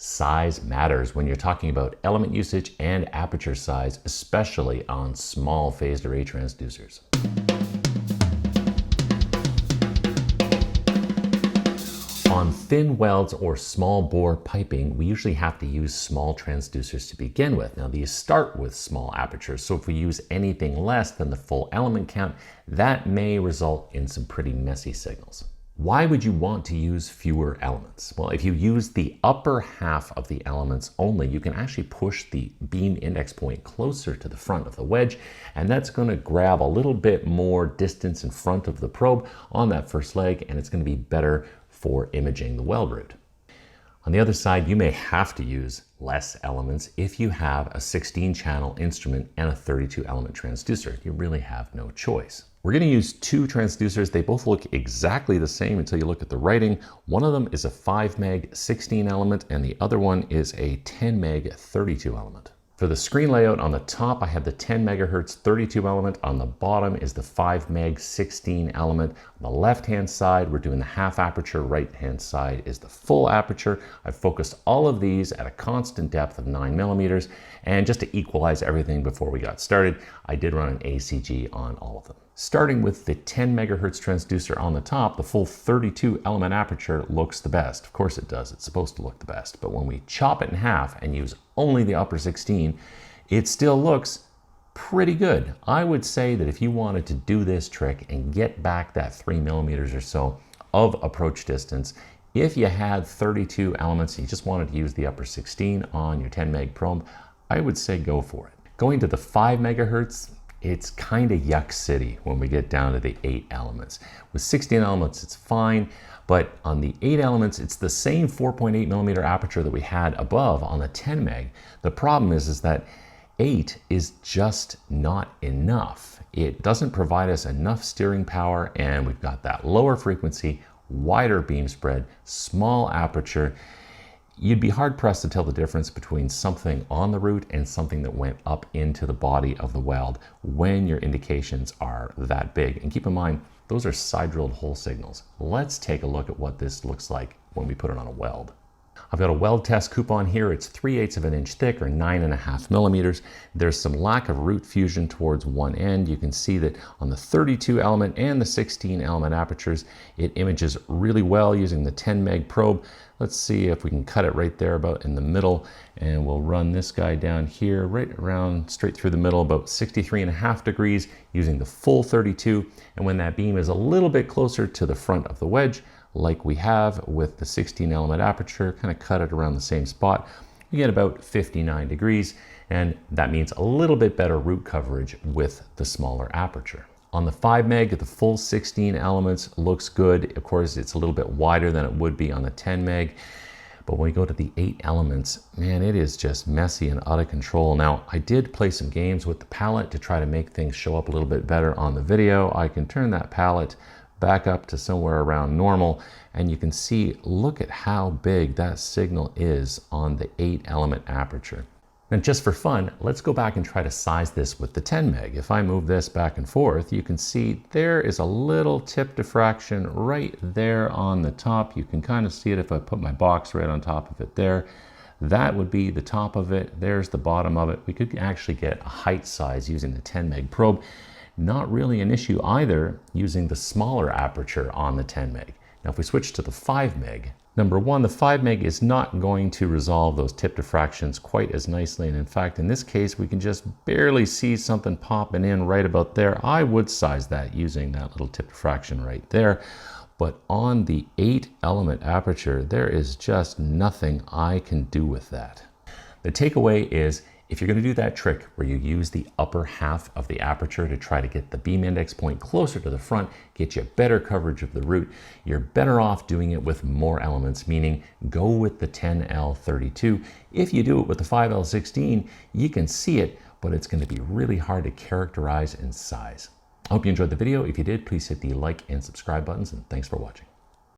Size matters when you're talking about element usage and aperture size, especially on small phased array transducers. On thin welds or small bore piping, we usually have to use small transducers to begin with. Now these start with small apertures, so if we use anything less than the full element count, that may result in some pretty messy signals. Why would you want to use fewer elements? Well, if you use the upper half of the elements only, you can actually push the beam index point closer to the front of the wedge, and that's going to grab a little bit more distance in front of the probe on that first leg, and it's going to be better for imaging the weld root. On the other side, you may have to use less elements if you have a 16-channel instrument and a 32-element transducer. You really have no choice. We're going to use two transducers. They both look exactly the same until you look at the writing. One of them is a 5 meg 16 element and the other one is a 10 meg 32 element. For the screen layout, on the top I have the 10 megahertz 32 element. On the bottom is the 5 meg 16 element. On the left hand side we're doing the half aperture, right hand side is the full aperture. I've focused all of these at a constant depth of 9 millimeters, and just to equalize everything before we got started, I did run an ACG on all of them. Starting with the 10 megahertz transducer on the top, the full 32 element aperture looks the best. Of course it does, it's supposed to look the best, but when we chop it in half and use only the upper 16, it still looks pretty good. I would say that if you wanted to do this trick and get back that 3 millimeters or so of approach distance, if you had 32 elements and you just wanted to use the upper 16 on your 10 meg probe, I would say go for it. Going to the 5 megahertz, it's kind of yuck city when we get down to the 8 elements. With 16 elements, it's fine, but on the 8 elements, it's the same 4.8 millimeter aperture that we had above on the 10 meg. The problem is that 8 is just not enough. It doesn't provide us enough steering power, and we've got that lower frequency, wider beam spread, small aperture. You'd be hard pressed to tell the difference between something on the root and something that went up into the body of the weld when your indications are that big. And keep in mind, those are side drilled hole signals. Let's take a look at what this looks like when we put it on a weld. I've got a Weld Test coupon here. It's 3/8 of an inch thick, or 9.5 millimeters. There's some lack of root fusion towards one end. You can see that on the 32 element and the 16 element apertures, it images really well using the 10 meg probe. Let's see if we can cut it right there about in the middle, and we'll run this guy down here right around straight through the middle, about 63.5 degrees using the full 32. And when that beam is a little bit closer to the front of the wedge, like we have with the 16 element aperture, kind of cut it around the same spot, you get about 59 degrees, and that means a little bit better root coverage with the smaller aperture. On the 5 meg, the full 16 elements looks good. Of course, it's a little bit wider than it would be on the 10 meg, but when we go to the 8 elements, man, it is just messy and out of control. Now, I did play some games with the palette to try to make things show up a little bit better on the video. I can turn that palette back up to somewhere around normal, and you can see, look at how big that signal is on the 8 element aperture. And just for fun, let's go back and try to size this with the 10 meg. If I move this back and forth, you can see there is a little tip diffraction right there on the top. You can kind of see it if I put my box right on top of it there. That would be the top of it. There's the bottom of it. We could actually get a height size using the 10 meg probe. Not really an issue either using the smaller aperture on the 10 meg. Now if we switch to the 5 meg, number one, the 5 meg is not going to resolve those tip diffractions quite as nicely, and in fact in this case we can just barely see something popping in right about there. I would size that using that little tip diffraction right there, but on the 8 element aperture there is just nothing I can do with that. The takeaway is, if you're going to do that trick where you use the upper half of the aperture to try to get the beam index point closer to the front, get you better coverage of the root, you're better off doing it with more elements, meaning go with the 10L32. If you do it with the 5L16, you can see it, but it's going to be really hard to characterize and size. I hope you enjoyed the video. If you did, please hit the like and subscribe buttons, and thanks for watching.